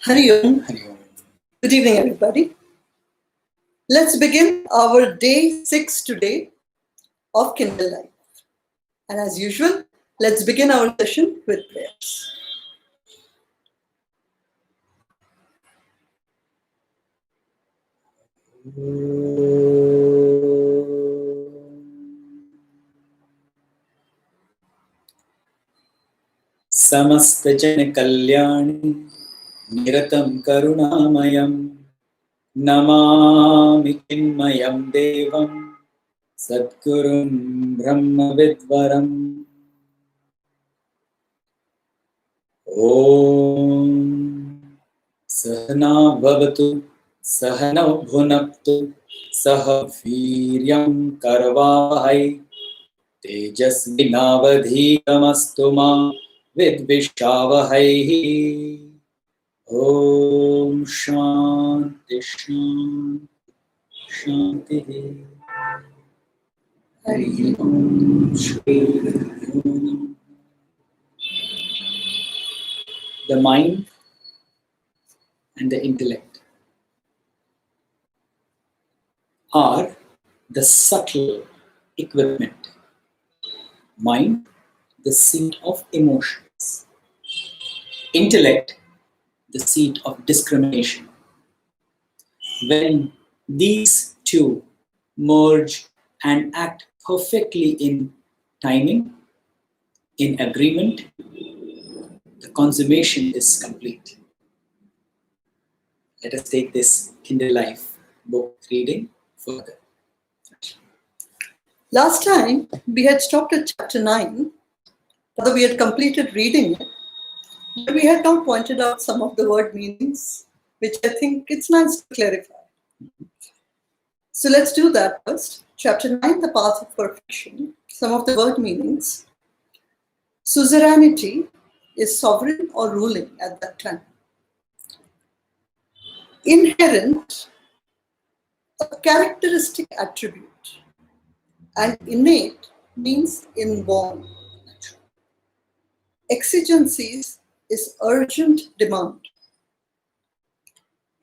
Hari Om. Good evening, everybody. Let's begin our day 6 today of Kindle Life. And as usual, let's begin our session with prayers. Samasta Jana Kalyani Niratam Karunamayam Namami Chinmayam Devam Sadgurum Brahma Vidvaram Om Sahana Bhavatu Sahana Bhunaktu Saha Viryam Karvahai Tejasvinavadhitamastu ma Vidvishavahai. Om Shanti Shanti Shanti. Hari Om Shri Om. The mind and the intellect are the subtle equipment. Mind, the seat of emotions. Intellect, the seat of discrimination. When these two merge and act perfectly in timing, in agreement, the consummation is complete. Let us take this Kindle Life book reading further. Last time, we had stopped at chapter 9, although we had completed reading it, but we had now pointed out some of the word meanings, which I think it's nice to clarify. So let's do that first. Chapter 9, the path of perfection, some of the word meanings. Suzerainty is sovereign or ruling at that time. Inherent, a characteristic attribute. And innate means inborn. Exigencies is urgent demand.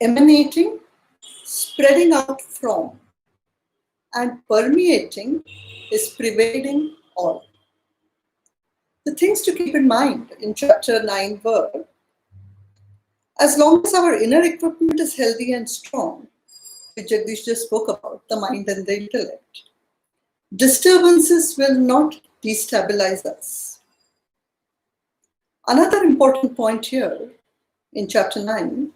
Emanating, spreading out from. And permeating is pervading all. The things to keep in mind in chapter 9 were, as long as our inner equipment is healthy and strong, which Jagdish just spoke about, the mind and the intellect, disturbances will not destabilize us. Another important point here in chapter 9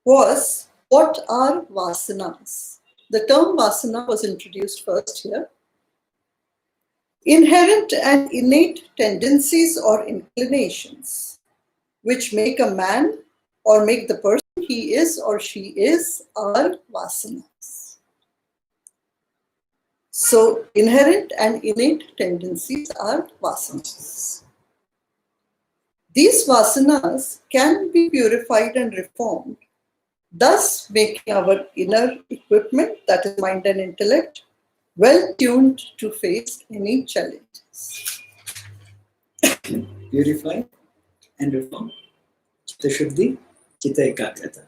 was, what are vasanas? The term vasana was introduced first here. Inherent and innate tendencies or inclinations which make a man or make the person he is or she is are vasanas. So, inherent and innate tendencies are vasanas. These vasanas can be purified and reformed, thus making our inner equipment, that is mind and intellect, well tuned to face any challenges. Purify and reform. Chitta Shuddhi, Chitta Ekagrata.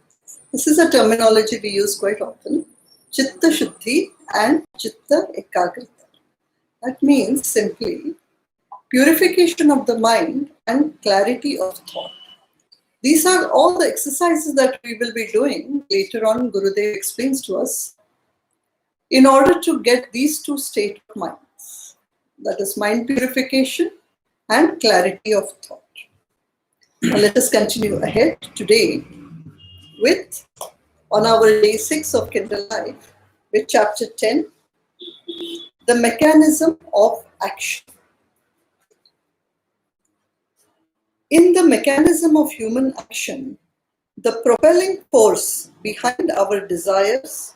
This is a terminology we use quite often. Chitta Shuddhi and Chitta Ekagrata. That means simply purification of the mind and clarity of thought. These are all the exercises that we will be doing later on. Gurudev explains to us in order to get these two states of minds, that is mind purification and clarity of thought. Now let us continue ahead today with, on our day 6 of Kindle Life, with chapter 10, the mechanism of action. In the mechanism of human action, the propelling force behind our desires,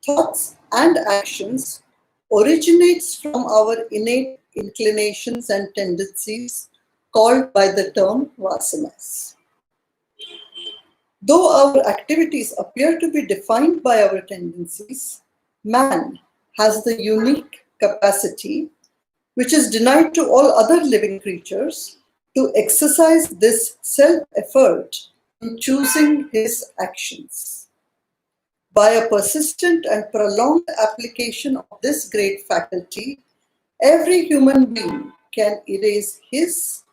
thoughts, and actions originates from our innate inclinations and tendencies called by the term vasanas. Though our activities appear to be defined by our tendencies, man has the unique capacity, which is denied to all other living creatures, to exercise this self-effort in choosing his actions. By a persistent and prolonged application of this great faculty, every human being can erase his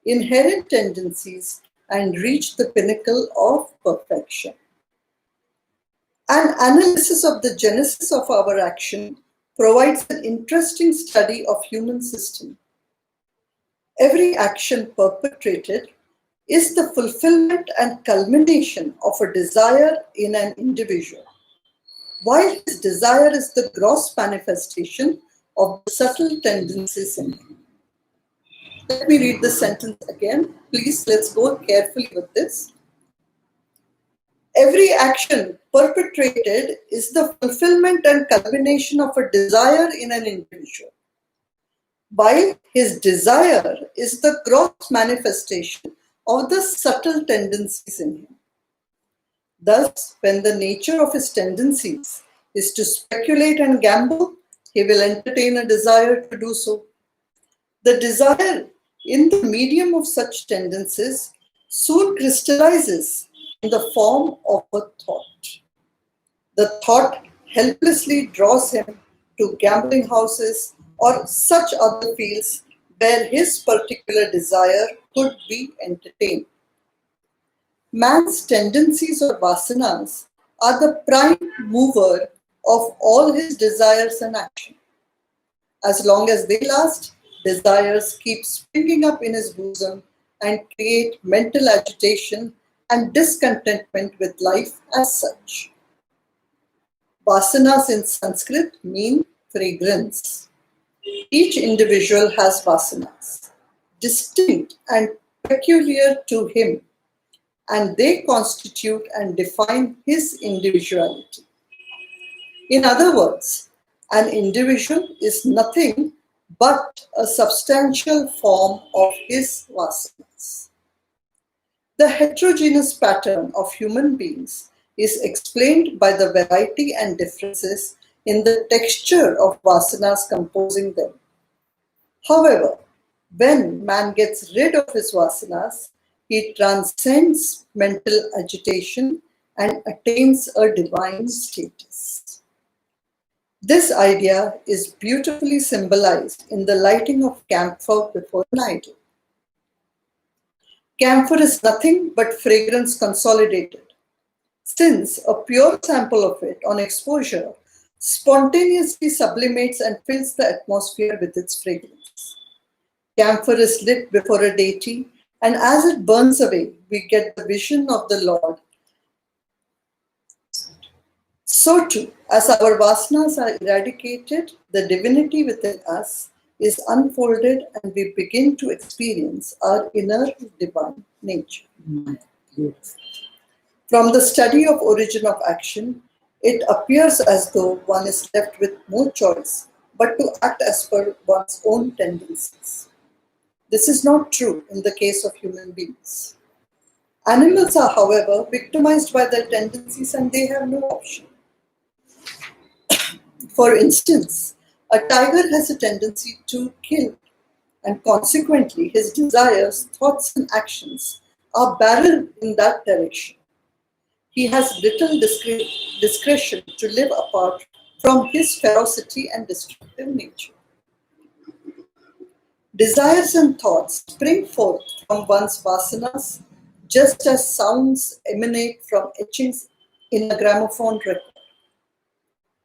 inherent tendencies and reach the pinnacle of perfection. An analysis of the genesis of our action provides an interesting study of human system. Every action perpetrated is the fulfillment and culmination of a desire in an individual, while his desire is the gross manifestation of the subtle tendencies in him. Let me read the sentence again. Please, let's go carefully with this. Every action perpetrated is the fulfillment and culmination of a desire in an individual, while his desire is the gross manifestation of the subtle tendencies in him. Thus, when the nature of his tendencies is to speculate and gamble, he will entertain a desire to do so. The desire in the medium of such tendencies soon crystallizes in the form of a thought. The thought helplessly draws him to gambling houses or such other fields where his particular desire could be entertained. Man's tendencies or vasanas are the prime mover of all his desires and action. As long as they last, desires keep springing up in his bosom and create mental agitation and discontentment with life as such. Vasanas in Sanskrit mean fragrance. Each individual has vasanas, distinct and peculiar to him, and they constitute and define his individuality. In other words, an individual is nothing but a substantial form of his vasanas. The heterogeneous pattern of human beings is explained by the variety and differences in the texture of vasanas composing them. However, when man gets rid of his vasanas, he transcends mental agitation and attains a divine status. This idea is beautifully symbolized in the lighting of camphor before an idol. Camphor is nothing but fragrance consolidated, since a pure sample of it on exposure spontaneously sublimates and fills the atmosphere with its fragrance. Camphor is lit before a deity, and as it burns away, we get the vision of the Lord. So too, as our vasanas are eradicated, the divinity within us is unfolded and we begin to experience our inner divine nature. From the study of origin of action, it appears as though one is left with no choice but to act as per one's own tendencies. This is not true in the case of human beings. Animals are, however, victimized by their tendencies and they have no option. For instance, a tiger has a tendency to kill, and consequently his desires, thoughts and actions are barreled in that direction. He has little discretion to live apart from his ferocity and destructive nature. Desires and thoughts spring forth from one's vasanas just as sounds emanate from etchings in a gramophone record.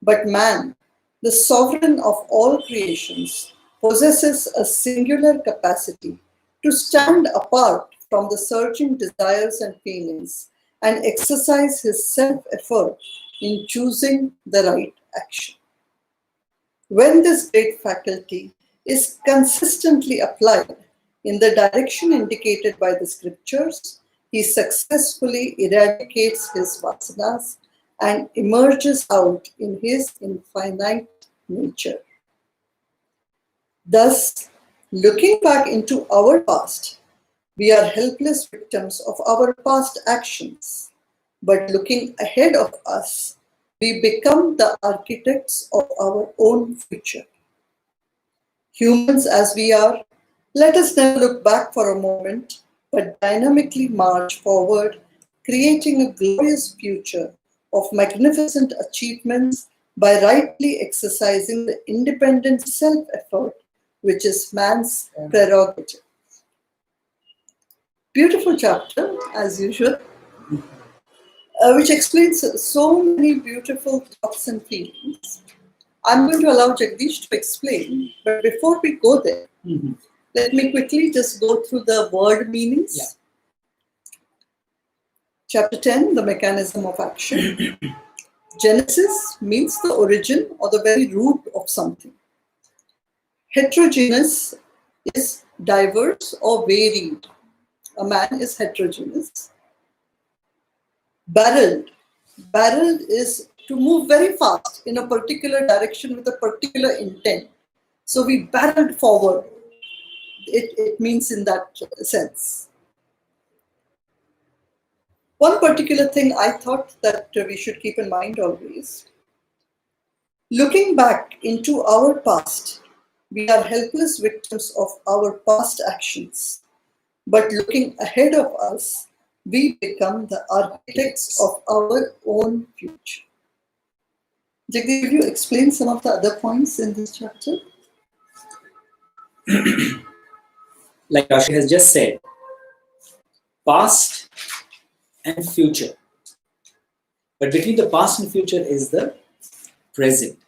But man, the sovereign of all creations, possesses a singular capacity to stand apart from the surging desires and feelings and exercise his self-effort in choosing the right action. When this great faculty is consistently applied in the direction indicated by the scriptures, he successfully eradicates his vasanas and emerges out in his infinite nature. Thus, looking back into our past, we are helpless victims of our past actions, but looking ahead of us, we become the architects of our own future. Humans as we are, let us never look back for a moment, but dynamically march forward, creating a glorious future of magnificent achievements by rightly exercising the independent self-effort which is man's prerogative. Beautiful chapter, as usual, which explains so many beautiful thoughts and feelings. I'm going to allow Jagdish to explain, but before we go there, let me quickly just go through the word meanings. Yeah. Chapter 10, the mechanism of action. Genesis means the origin or the very root of something. Heterogeneous is diverse or varied. A man is heterogeneous. Barreled. Barreled is to move very fast in a particular direction with a particular intent. So we barreled forward. It means in that sense. One particular thing I thought that we should keep in mind always. Looking back into our past, we are helpless victims of our past actions. But looking ahead of us, we become the architects of our own future. Jagdish, will you explain some of the other points in this chapter? Like Rashi has just said, past and future. But between the past and future is the present.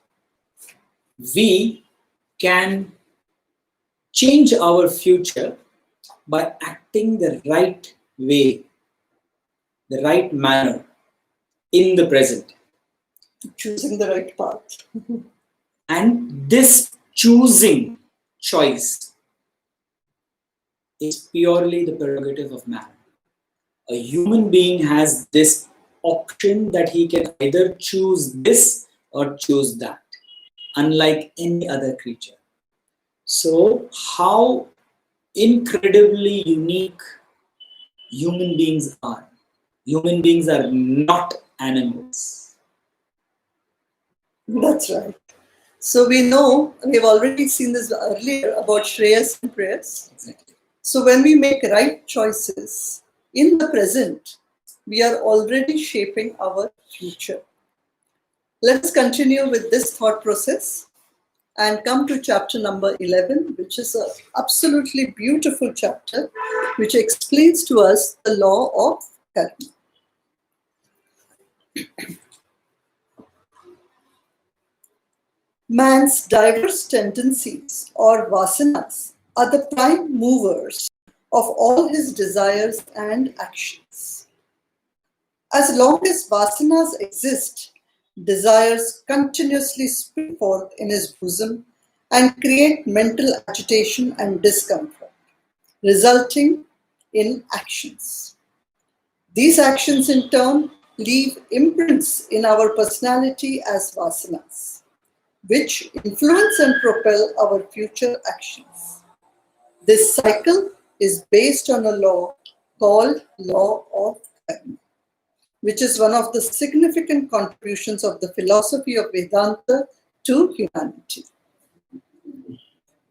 We can change our future by acting the right way, the right manner in the present. Choosing the right path. And this choice is purely the prerogative of man. A human being has this option that he can either choose this or choose that, unlike any other creature. So, how incredibly unique human beings are. Human beings are not animals. That's right. So we know, we've already seen this earlier about Shreyas and Prayas. Exactly. So when we make right choices in the present, we are already shaping our future. Let us continue with this thought process and come to chapter number 11, which is an absolutely beautiful chapter, which explains to us the law of karma. Man's diverse tendencies or vasanas are the prime movers of all his desires and actions. As long as vasanas exist, desires continuously spring forth in his bosom and create mental agitation and discomfort, resulting in actions. These actions in turn leave imprints in our personality as vasanas, which influence and propel our future actions. This cycle is based on a law called law of karma, which is one of the significant contributions of the philosophy of Vedānta to humanity.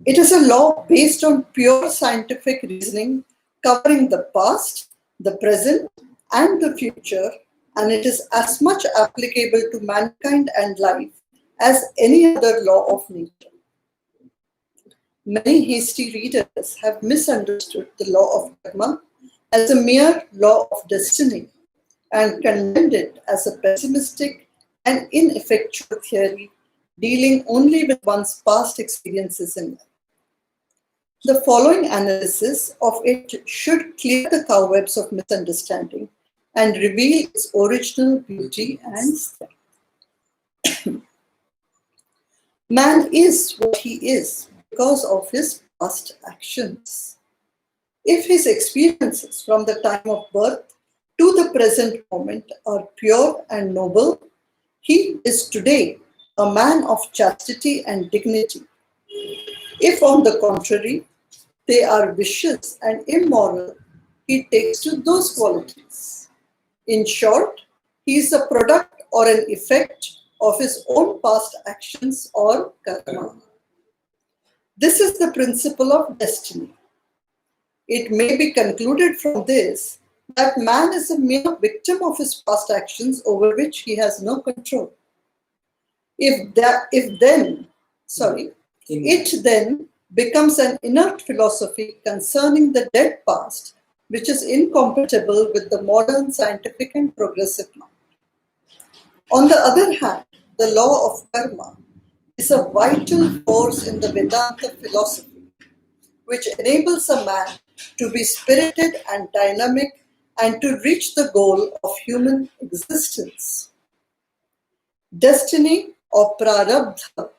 It is a law based on pure scientific reasoning covering the past, the present, and the future, and it is as much applicable to mankind and life as any other law of nature. Many hasty readers have misunderstood the law of karma as a mere law of destiny and condemned it as a pessimistic and ineffectual theory dealing only with one's past experiences in life. The following analysis of it should clear the cobwebs of misunderstanding and reveal its original beauty and strength. Man is what he is because of his past actions. If his experiences from the time of birth to the present moment are pure and noble, he is today a man of chastity and dignity. If, on the contrary, they are vicious and immoral, he takes to those qualities. In short, he is a product or an effect of his own past actions or karma. This is the principle of destiny. It may be concluded from this that man is a mere victim of his past actions over which he has no control. It then becomes an inert philosophy concerning the dead past, which is incompatible with the modern scientific and progressive mind. On the other hand, the law of karma is a vital force in the Vedānta philosophy, which enables a man to be spirited and dynamic and to reach the goal of human existence. Destiny or prarabdha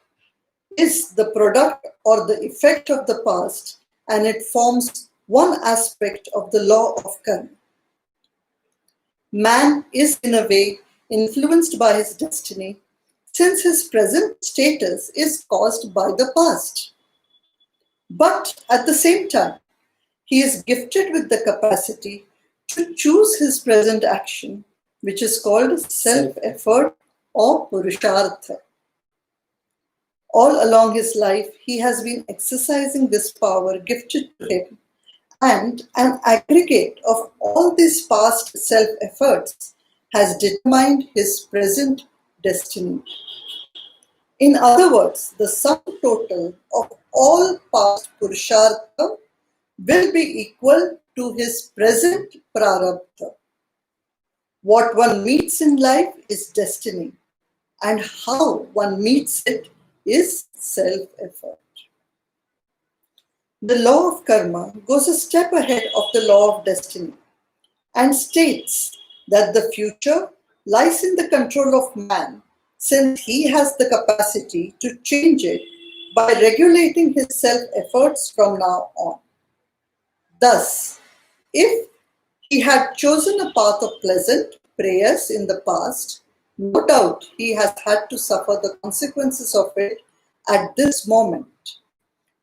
is the product or the effect of the past, and it forms one aspect of the law of karma. Man is in a way influenced by his destiny, since his present status is caused by the past. But at the same time, he is gifted with the capacity to choose his present action, which is called self-effort or purushartha. All along his life, he has been exercising this power gifted to him, and an aggregate of all these past self-efforts has determined his present destiny. In other words, the sum total of all past purushartha will be equal to his present prarabdha. What one meets in life is destiny, and how one meets it is self-effort. The law of karma goes a step ahead of the law of destiny and states that the future lies in the control of man, since he has the capacity to change it by regulating his self-efforts from now on. Thus, if he had chosen a path of pleasant prayers in the past, no doubt he has had to suffer the consequences of it at this moment.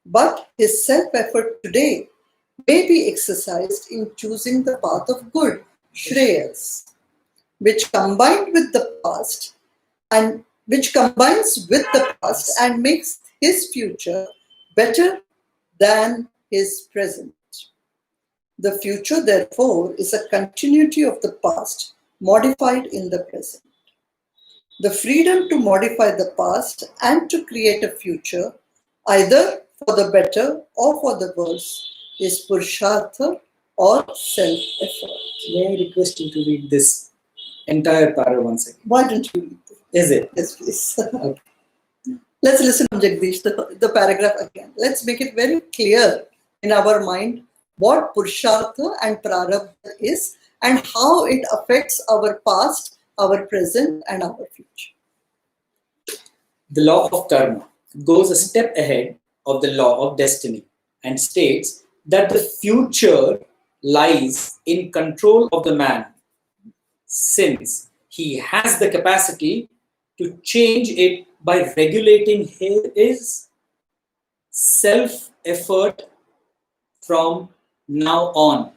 But his self-effort today may be exercised in choosing the path of good, shreyas, which combines with the past and makes his future better than his present. The future, therefore, is a continuity of the past modified in the present. The freedom to modify the past and to create a future, either for the better or for the worse, is purushartha or self-effort. May I request you to read this entire paragraph once again? Why don't you read it? Is it? Yes, please. Okay. Let's listen to Jagdish, the paragraph again. Let's make it very clear in our mind what purushartha and prarabdha is and how it affects our past, our present, and our future. The law of karma goes a step ahead of the law of destiny and states that the future lies in control of the man, since he has the capacity to change it by regulating his self-effort from now on,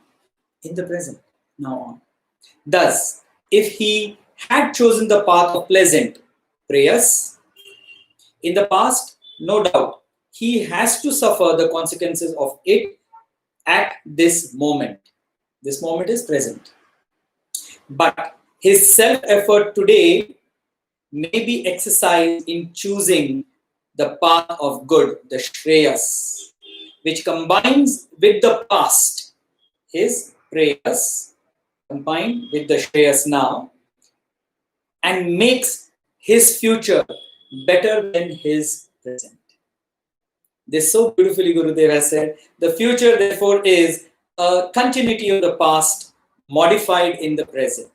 in the present, now on. Thus, if he had chosen the path of pleasant prayers in the past, no doubt he has to suffer the consequences of it at this moment. This moment is present. But his self-effort today may be exercised in choosing the path of good, the shreyas, which combines with the past, his prayers, combined with the shreyas now, and makes his future better than his present. This so beautifully Gurudev has said, the future therefore is a continuity of the past modified in the present.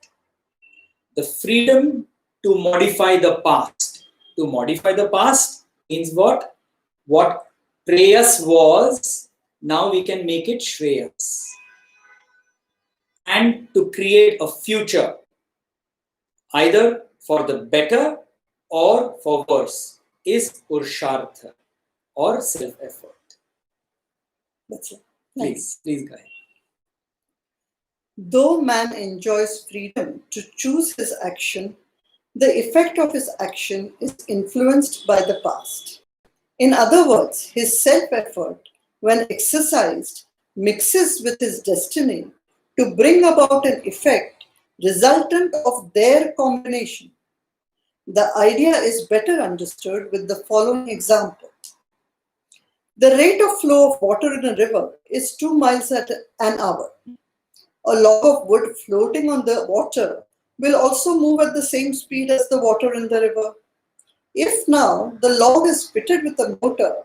The freedom to modify the past. To modify the past means what? What prayas was, now we can make it shreyas. And to create a future, either for the better or for worse, is purushartha or self-effort. That's it. Please go ahead. Though man enjoys freedom to choose his action, the effect of his action is influenced by the past. In other words, his self-effort, when exercised, mixes with his destiny to bring about an effect resultant of their combination. The idea is better understood with the following example. The rate of flow of water in a river is 2 miles an hour. A log of wood floating on the water will also move at the same speed as the water in the river. If now the log is fitted with a motor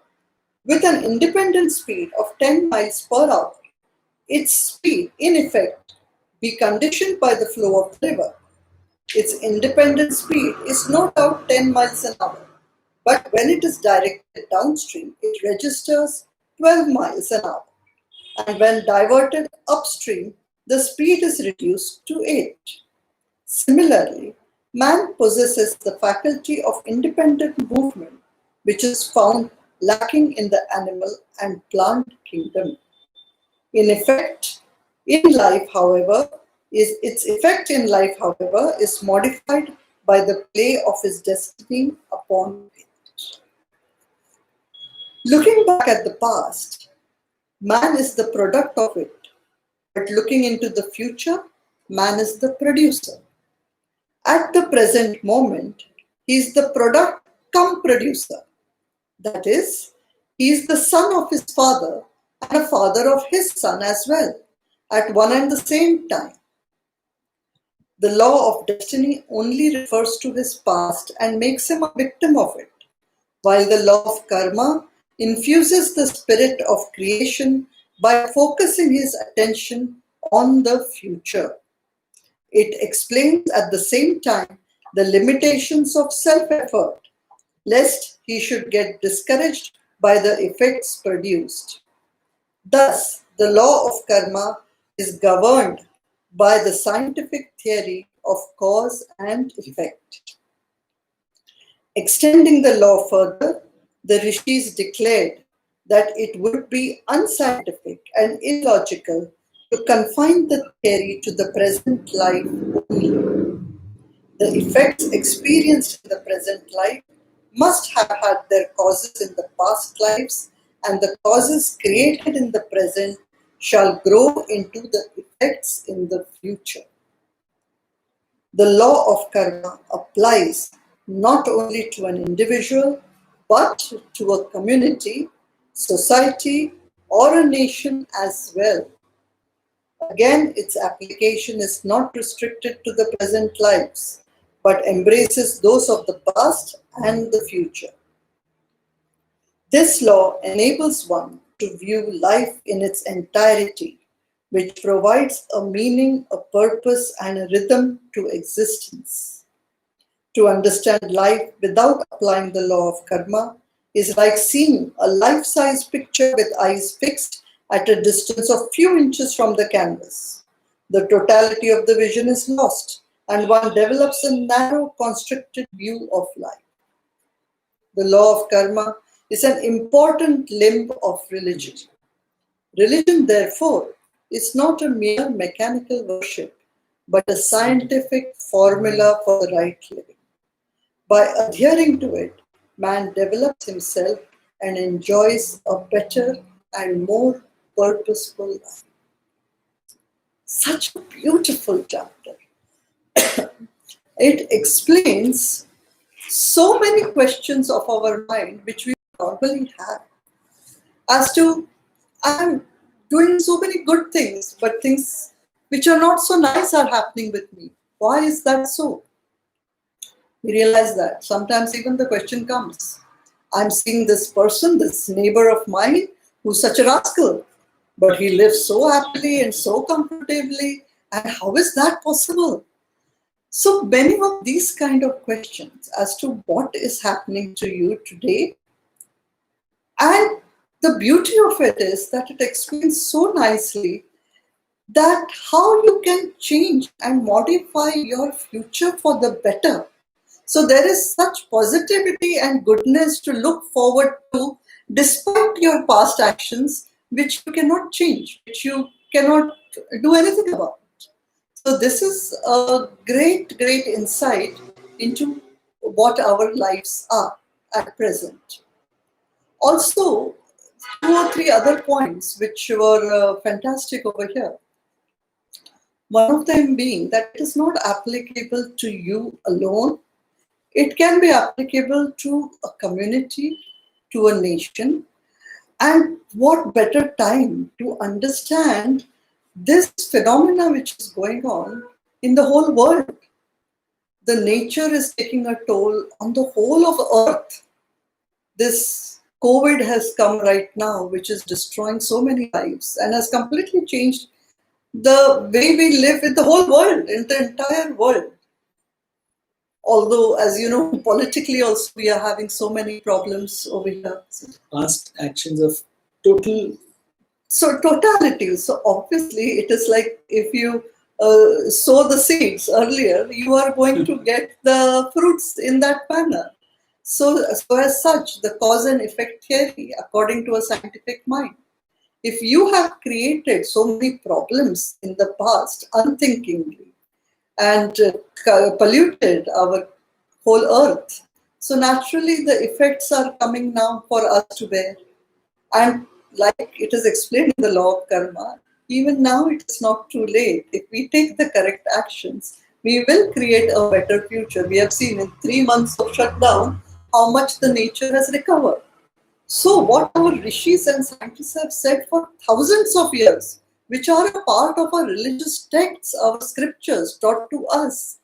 with an independent speed of 10 miles per hour, its speed, in effect, be conditioned by the flow of the river. Its independent speed is no doubt 10 miles an hour, but when it is directed downstream, it registers 12 miles an hour, and when diverted upstream, the speed is reduced to 8. Similarly, man possesses the faculty of independent movement, which is found lacking in the animal and plant kingdom. Its effect in life, however, is modified by the play of his destiny upon it. Looking back at the past, man is the product of it, but looking into the future, man is the producer. At the present moment, he is the product cum producer. That is, he is the son of his father and a father of his son as well, at one and the same time. The law of destiny only refers to his past and makes him a victim of it, while the law of karma infuses the spirit of creation by focusing his attention on the future. It explains at the same time the limitations of self-effort, lest he should get discouraged by the effects produced. Thus, the law of karma is governed by the scientific theory of cause and effect. Extending the law further, the rishis declared that it would be unscientific and illogical to confine the theory to the present life only. The effects experienced in the present life must have had their causes in the past lives, and the causes created in the present shall grow into the effects in the future. The law of karma applies not only to an individual, but to a community, society, or a nation as well. Again, its application is not restricted to the present lives, but embraces those of the past and the future. This law enables one to view life in its entirety, which provides a meaning, a purpose, and a rhythm to existence. To understand life without applying the law of karma is like seeing a life-size picture with eyes fixed at a distance of few inches from the canvas. The totality of the vision is lost, and one develops a narrow, constricted view of life. The law of karma is an important limb of religion. Religion, therefore, is not a mere mechanical worship, but a scientific formula for the right living. By adhering to it, man develops himself and enjoys a better and more purposeful life. Such a beautiful chapter. It explains so many questions of our mind which we normally have. As to, I'm doing so many good things, but things which are not so nice are happening with me. Why is that so? We realize that sometimes even the question comes, I'm seeing this person, this neighbor of mine, who's such a rascal, but he lives so happily and so comfortably, and how is that possible? So many of these kind of questions as to what is happening to you today. And the beauty of it is that it explains so nicely that how you can change and modify your future for the better. So there is such positivity and goodness to look forward to despite your past actions, which you cannot change, which you cannot do anything about. So this is a great, great insight into what our lives are at present. Also, 2 or 3 other points which were fantastic over here. One of them being that it is not applicable to you alone. It can be applicable to a community, to a nation. And what better time to understand this phenomena which is going on in the whole world. The nature is taking a toll on the whole of earth. This COVID has come right now, which is destroying so many lives and has completely changed the way we live in the whole world, in the entire world. Although, as you know, politically also we are having so many problems over here. Past actions of total. So totality. So obviously it is like if you sow the seeds earlier, you are going to get the fruits in that manner. So as such, the cause and effect theory, according to a scientific mind, if you have created so many problems in the past unthinkingly and polluted our whole earth, so naturally the effects are coming now for us to bear. And like it is explained in the law of karma, even now it is not too late. If we take the correct actions, we will create a better future. We have seen in 3 months of shutdown how much the nature has recovered. So what our rishis and scientists have said for thousands of years, which are a part of our religious texts, our scriptures taught to us,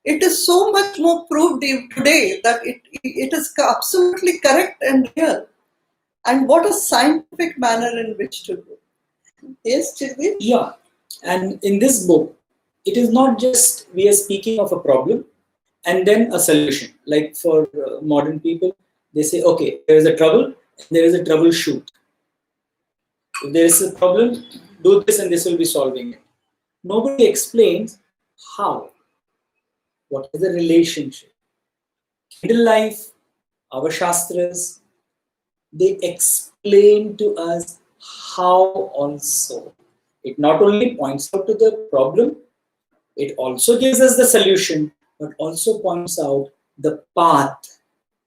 it is so much more proved today that it is absolutely correct and real. And what a scientific manner in which to do. Yes, Chidvi? Yeah. And in this book, it is not just we are speaking of a problem and then a solution. Like for modern people, they say, okay, there is a trouble, there is a troubleshoot. If there is a problem, do this and this will be solving it. Nobody explains how. What is the relationship? Kindle life, our Shastras, they explain to us how also. It not only points out to the problem, it also gives us the solution, but also points out the path,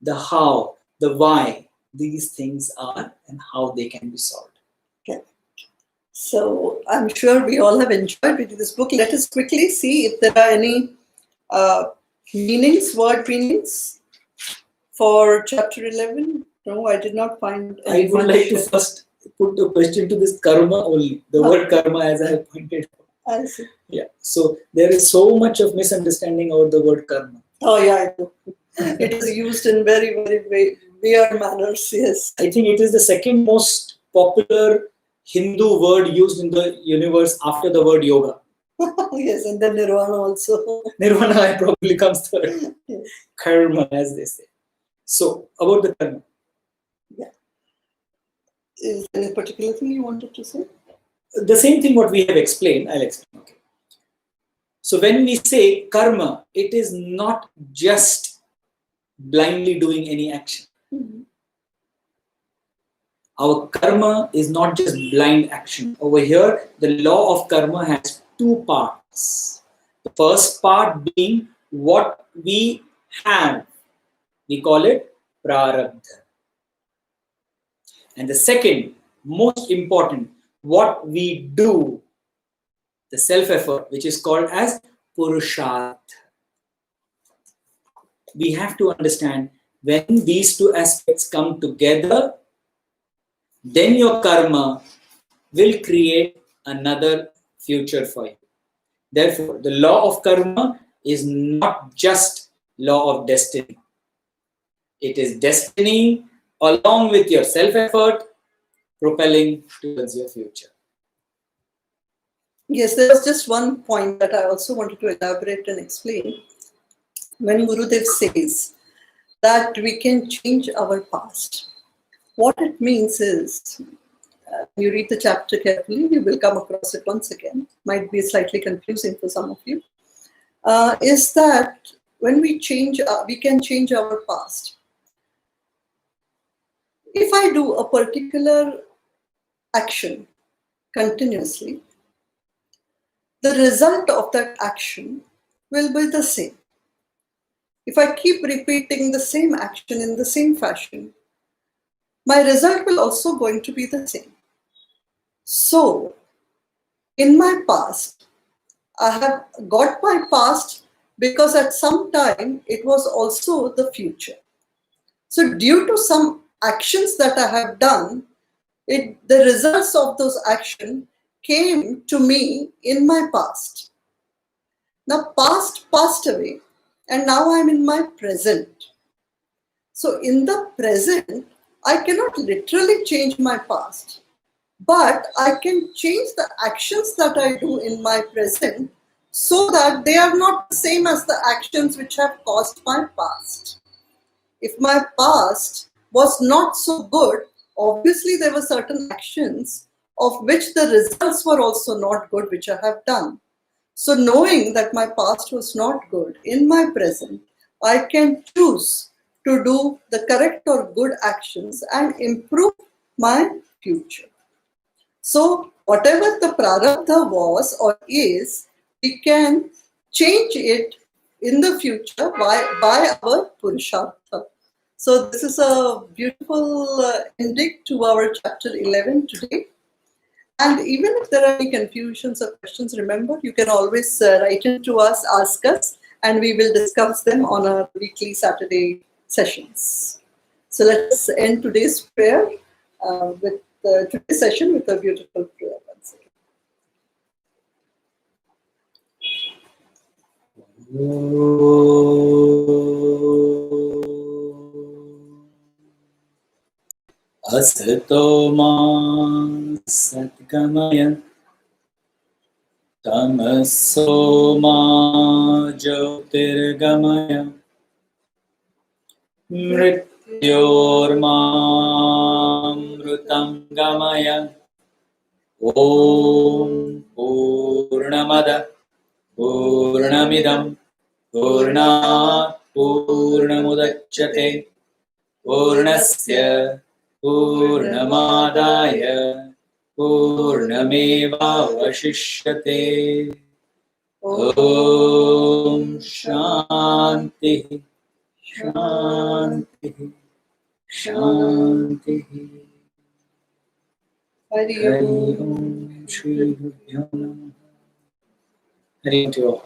the how, the why these things are and how they can be solved. Okay. So I'm sure we all have enjoyed reading this book. Let us quickly see if there are any meanings, word meanings for chapter 11. No, I did not find any. I would like to first put the question to this karma only, the word karma as I have pointed out. I see. Yeah, so there is so much of misunderstanding about the word karma. Oh yeah, I know. It is used in very, very weird manners, yes. I think it is the second most popular Hindu word used in the universe after the word yoga. Yes, and then nirvana also. Nirvana probably comes third. Yes. Karma, as they say. So, about the karma. Yeah. Is there any particular thing you wanted to say? The same thing what we have explained, I'll explain. Okay. So, when we say karma, it is not just blindly doing any action. Mm-hmm. Our karma is not just blind action. Over here, the law of karma has two parts. The first part being what we have. We call it prarabdha. And the second, most important, what we do, the self-effort, which is called as purushartha. We have to understand when these two aspects come together, then your karma will create another future for you. Therefore, the law of karma is not just law of destiny. It is destiny along with your self-effort propelling towards your future. Yes, there was just one point that I also wanted to elaborate and explain. When Gurudev says that we can change our past, what it means is, you read the chapter carefully, you will come across it once again, might be slightly confusing for some of you, is that when we change, we can change our past. If I do a particular action continuously, the result of that action will be the same. If I keep repeating the same action in the same fashion, my result will also going to be the same. So, in my past, I have got my past because at some time it was also the future. So due to some actions that I have done, the results of those actions came to me in my past. Now past passed away and now I'm in my present. So in the present, I cannot literally change my past, but I can change the actions that I do in my present so that they are not the same as the actions which have caused my past. If my past was not so good, obviously there were certain actions of which the results were also not good, which I have done. So knowing that my past was not good, in my present, I can choose to do the correct or good actions and improve my future. So whatever the prarabdha was or is, we can change it in the future by our purushartha. So this is a beautiful ending to our chapter 11 today. And even if there are any confusions or questions, remember, you can always write in to us, ask us, and we will discuss them on our weekly Saturday sessions. So let's end today's prayer with today's session with a beautiful prayer once again. Asato ma satgamaya tamaso ma jyotirgamaya mrityormamrutam gamaya. Om Purnamada Purnamidam Purnat Purnamudachyate Purnasya Purnamadaya Purnameva Vashishyate. Om Shanti Shanti Shanti. Hari Hari Om Shri Gurubhyo Namaha. Hari Om to all.